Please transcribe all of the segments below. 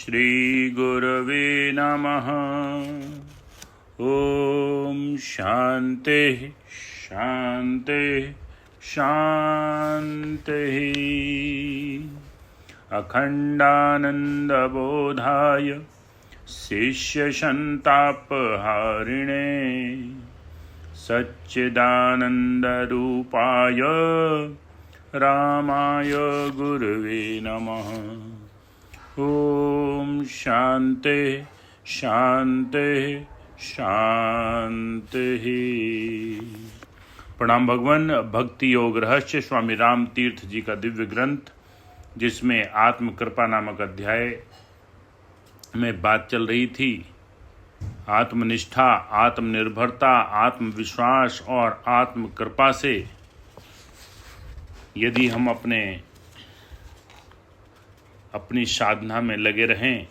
श्रीगुरवे नमः। ओम शांति शांति शांति। अखंडानंदबोधाय शिष्यसंतापहारिणे सच्चिदानंदरूपाय रामाय गुरवे नमः। ओम शांति शांति शांति। प्रणाम भगवान। भक्ति योग रहस्य स्वामी राम तीर्थ जी का दिव्य ग्रंथ, जिसमें आत्म कृपा नामक अध्याय में बात चल रही थी। आत्मनिष्ठा, आत्मनिर्भरता, आत्मविश्वास और आत्म कृपा से यदि हम अपनी साधना में लगे रहें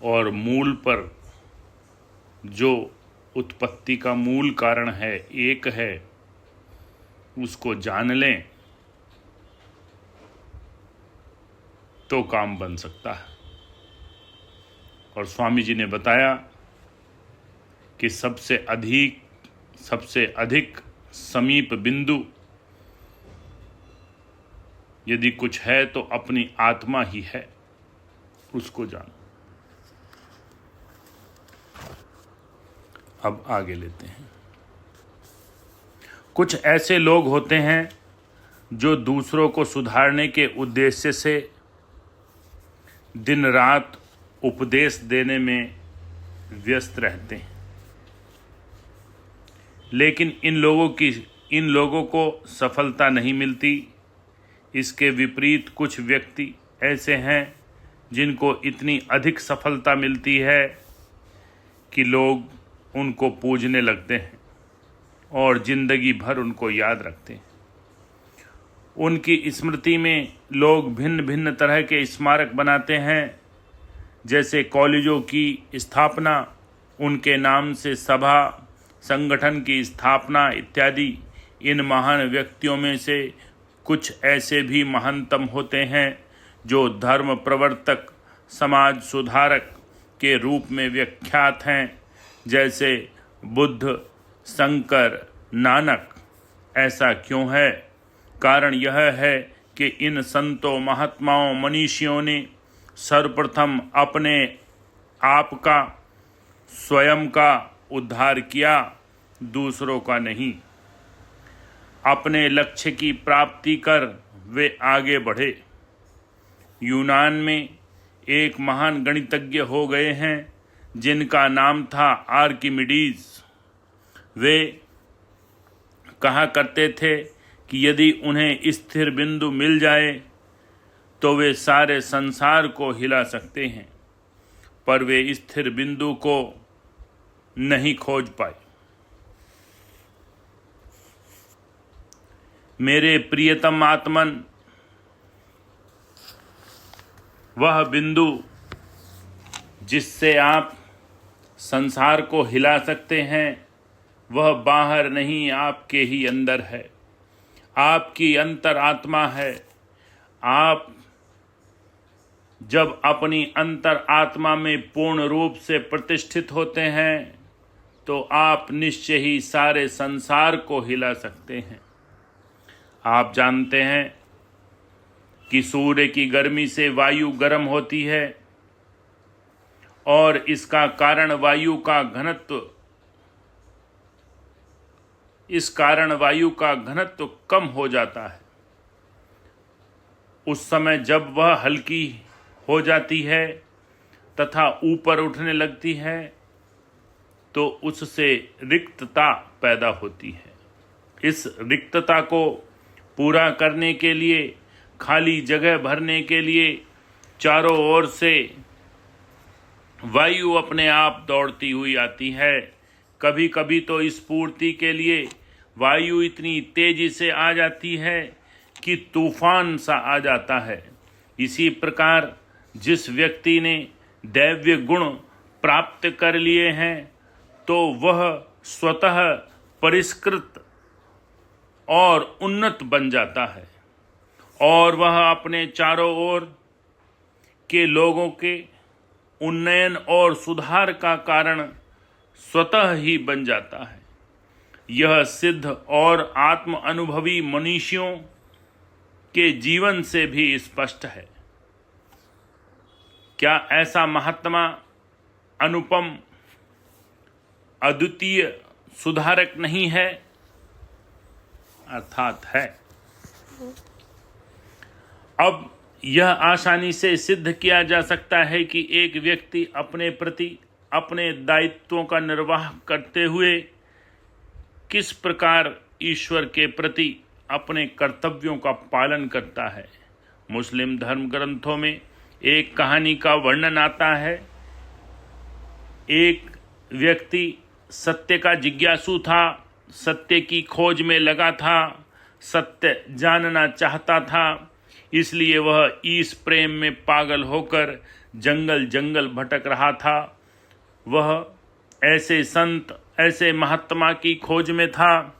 और मूल पर, जो उत्पत्ति का मूल कारण है, एक है, उसको जान लें तो काम बन सकता है। और स्वामी जी ने बताया कि सबसे अधिक समीप बिंदु यदि कुछ है तो अपनी आत्मा ही है, उसको जानो। अब आगे लेते हैं। कुछ ऐसे लोग होते हैं जो दूसरों को सुधारने के उद्देश्य से दिन रात उपदेश देने में व्यस्त रहते हैं, लेकिन इन लोगों को सफलता नहीं मिलती। इसके विपरीत कुछ व्यक्ति ऐसे हैं जिनको इतनी अधिक सफलता मिलती है कि लोग उनको पूजने लगते हैं और जिंदगी भर उनको याद रखते हैं। उनकी स्मृति में लोग भिन्न भिन्न तरह के स्मारक बनाते हैं, जैसे कॉलेजों की स्थापना, उनके नाम से सभा संगठन की स्थापना इत्यादि। इन महान व्यक्तियों में से कुछ ऐसे भी महानतम होते हैं जो धर्म प्रवर्तक, समाज सुधारक के रूप में विख्यात हैं, जैसे बुद्ध, शंकर, नानक। ऐसा क्यों है? कारण यह है कि इन संतों, महात्माओं, मनीषियों ने सर्वप्रथम अपने आप का, स्वयं का उद्धार किया, दूसरों का नहीं। अपने लक्ष्य की प्राप्ति कर वे आगे बढ़े। यूनान में एक महान गणितज्ञ हो गए हैं जिनका नाम था आर्किमिडीज। वे कहा करते थे कि यदि उन्हें स्थिर बिंदु मिल जाए तो वे सारे संसार को हिला सकते हैं, पर वे स्थिर बिंदु को नहीं खोज पाए। मेरे प्रियतम आत्मन, वह बिंदु जिससे आप संसार को हिला सकते हैं, वह बाहर नहीं, आपके ही अंदर है। आपकी अंतरात्मा है। आप जब अपनी अंतरात्मा में पूर्ण रूप से प्रतिष्ठित होते हैं तो आप निश्चय ही सारे संसार को हिला सकते हैं। आप जानते हैं कि सूर्य की गर्मी से वायु गर्म होती है और इसका कारण वायु का घनत्व कम हो जाता है। उस समय जब वह हल्की हो जाती है तथा ऊपर उठने लगती है तो उससे रिक्तता पैदा होती है। इस रिक्तता को पूरा करने के लिए, खाली जगह भरने के लिए चारों ओर से वायु अपने आप दौड़ती हुई आती है। कभी कभी तो इस पूर्ति के लिए वायु इतनी तेजी से आ जाती है कि तूफान सा आ जाता है। इसी प्रकार जिस व्यक्ति ने दैव्य गुण प्राप्त कर लिए हैं तो वह स्वतः परिष्कृत और उन्नत बन जाता है और वह अपने चारों ओर के लोगों के उन्नयन और सुधार का कारण स्वतः ही बन जाता है। यह सिद्ध और आत्म अनुभवी मनुष्यों के जीवन से भी स्पष्ट है। क्या ऐसा महात्मा अनुपम अद्वितीय सुधारक नहीं है? अर्थात है। अब यह आसानी से सिद्ध किया जा सकता है कि एक व्यक्ति अपने प्रति अपने दायित्वों का निर्वाह करते हुए किस प्रकार ईश्वर के प्रति अपने कर्तव्यों का पालन करता है। मुस्लिम धर्म ग्रंथों में एक कहानी का वर्णन आता है। एक व्यक्ति सत्य का जिज्ञासु था, सत्य की खोज में लगा था, सत्य जानना चाहता था। इसलिए वह ईश प्रेम में पागल होकर जंगल जंगल भटक रहा था। वह ऐसे संत, ऐसे महात्मा की खोज में था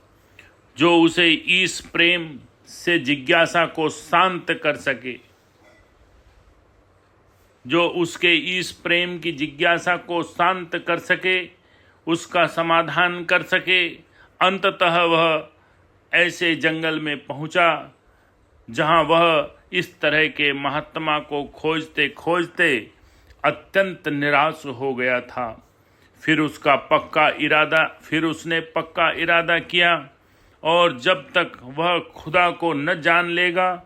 जो उसे ईश प्रेम से जिज्ञासा को शांत कर सके, जो उसके ईश प्रेम की जिज्ञासा को शांत कर सके, उसका समाधान कर सके। अंततः वह ऐसे जंगल में पहुंचा जहां वह इस तरह के महात्मा को खोजते खोजते अत्यंत निराश हो गया था। फिर उसने पक्का इरादा किया और जब तक वह खुदा को न जान लेगा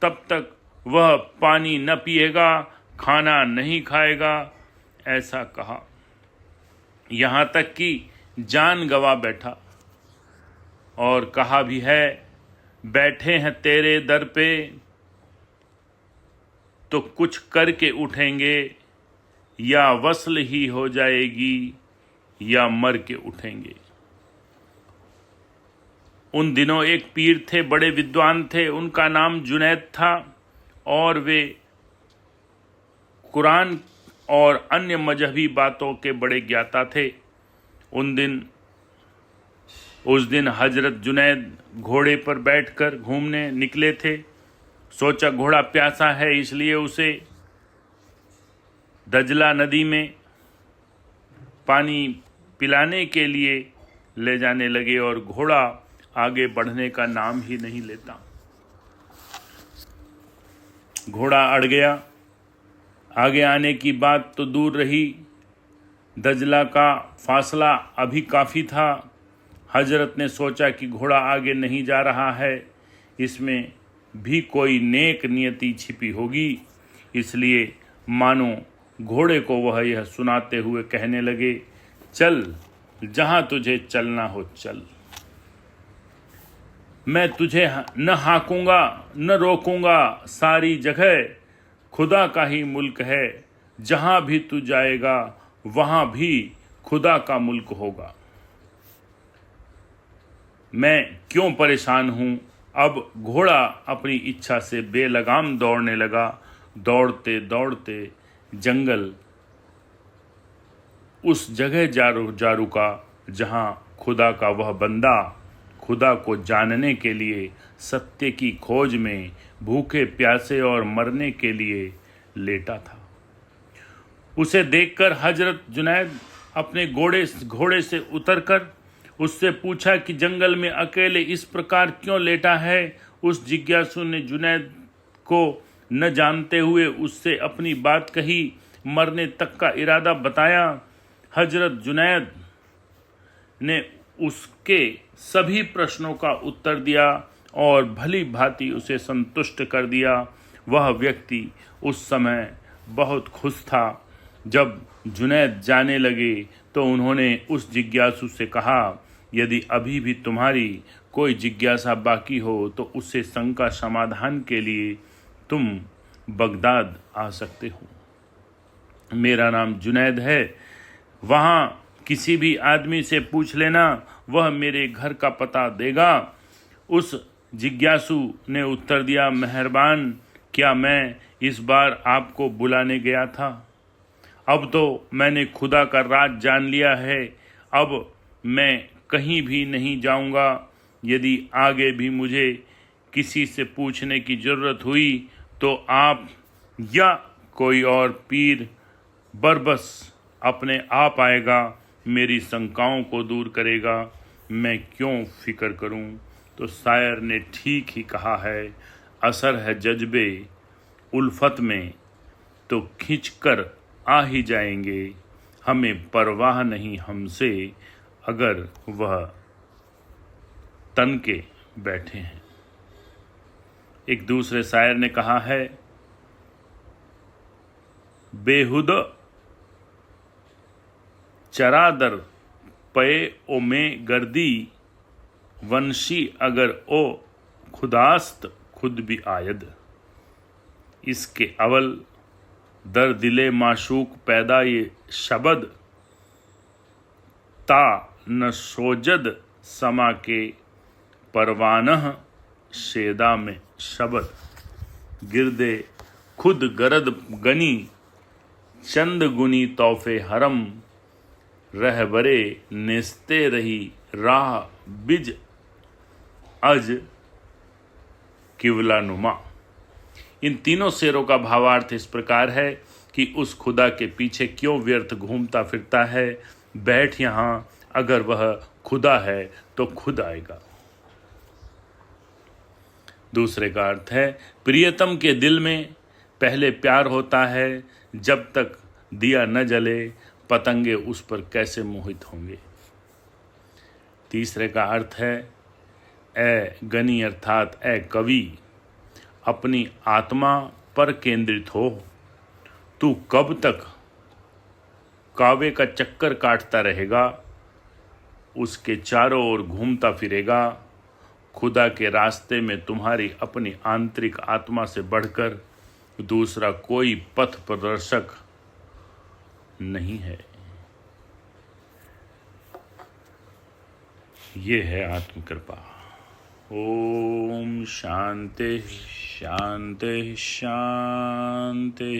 तब तक वह पानी न पिएगा, खाना नहीं खाएगा, ऐसा कहा। यहाँ तक कि जान गंवा बैठा और कहा भी है, बैठे हैं तेरे दर पे तो कुछ करके उठेंगे, या वस्ल ही हो जाएगी या मर के उठेंगे। उन दिनों एक पीर थे, बड़े विद्वान थे, उनका नाम जुनैद था और वे कुरान और अन्य मजहबी बातों के बड़े ज्ञाता थे। उस दिन हजरत जुनैद घोड़े पर बैठकर घूमने निकले थे। सोचा घोड़ा प्यासा है, इसलिए उसे दजला नदी में पानी पिलाने के लिए ले जाने लगे और घोड़ा आगे बढ़ने का नाम ही नहीं लेता। घोड़ा अड़ गया। आगे आने की बात तो दूर रही, दजला का फासला अभी काफ़ी था। हजरत ने सोचा कि घोड़ा आगे नहीं जा रहा है, इसमें भी कोई नेक नियति छिपी होगी। इसलिए मानो घोड़े को वह यह सुनाते हुए कहने लगे, चल जहाँ तुझे चलना हो चल, मैं तुझे न हाकूंगा न रोकूंगा। सारी जगह खुदा का ही मुल्क है, जहाँ भी तू जाएगा वहाँ भी खुदा का मुल्क होगा। मैं क्यों परेशान हूँ। अब घोड़ा अपनी इच्छा से बेलगाम दौड़ने लगा। दौड़ते दौड़ते जंगल उस जगह जा रुका जहाँ खुदा का वह बंदा खुदा को जानने के लिए सत्य की खोज में भूखे प्यासे और मरने के लिए लेटा था। उसे देखकर हजरत जुनैद अपने घोड़े से उतरकर उससे पूछा कि जंगल में अकेले इस प्रकार क्यों लेटा है। उस जिज्ञासु ने जुनैद को न जानते हुए उससे अपनी बात कही, मरने तक का इरादा बताया। हजरत जुनैद ने उसके सभी प्रश्नों का उत्तर दिया और भली भांति उसे संतुष्ट कर दिया। वह व्यक्ति उस समय बहुत खुश था। जब जुनैद जाने लगे तो उन्होंने उस जिज्ञासु से कहा, यदि अभी भी तुम्हारी कोई जिज्ञासा बाकी हो तो उससे शंका समाधान के लिए तुम बगदाद आ सकते हो। मेरा नाम जुनैद है, वहाँ किसी भी आदमी से पूछ लेना, वह मेरे घर का पता देगा। उस जिज्ञासु ने उत्तर दिया, मेहरबान, क्या मैं इस बार आपको बुलाने गया था? अब तो मैंने खुदा का राज जान लिया है, अब मैं कहीं भी नहीं जाऊंगा। यदि आगे भी मुझे किसी से पूछने की ज़रूरत हुई तो आप या कोई और पीर बरबस अपने आप आएगा, मेरी शंकाओं को दूर करेगा, मैं क्यों फिक्र करूं। तो शायर ने ठीक ही कहा है, असर है जज्बे उल्फत में तो खींच कर आ ही जाएंगे, हमें परवाह नहीं हमसे अगर वह तन के बैठे हैं। एक दूसरे शायर ने कहा है, बेहुद चरादर पे ओ में गर्दी, वंशी अगर ओ खुदास्त खुद भी आयद। इसके अवल दर दिले माशूक पैदा ये शबद, ता न सोजद समा के परवानह शेदा में शबद। गिरदे खुद गरद गनी चंद गुनी तौफे हरम, रहबरे नेस्ते रही राह बिज अज किवला नुमा। इन तीनों शेरों का भावार्थ इस प्रकार है कि उस खुदा के पीछे क्यों व्यर्थ घूमता फिरता है, बैठ यहाँ, अगर वह खुदा है तो खुद आएगा। दूसरे का अर्थ है, प्रियतम के दिल में पहले प्यार होता है, जब तक दिया न जले पतंगे उस पर कैसे मोहित होंगे। तीसरे का अर्थ है, ए गनी अर्थात ए कवि, अपनी आत्मा पर केंद्रित हो, तू कब तक कावे का चक्कर काटता रहेगा, उसके चारों ओर घूमता फिरेगा। खुदा के रास्ते में तुम्हारी अपनी आंतरिक आत्मा से बढ़कर दूसरा कोई पथ प्रदर्शक नहीं है। ये है आत्म कृपा। ओम शांति शांति शांति।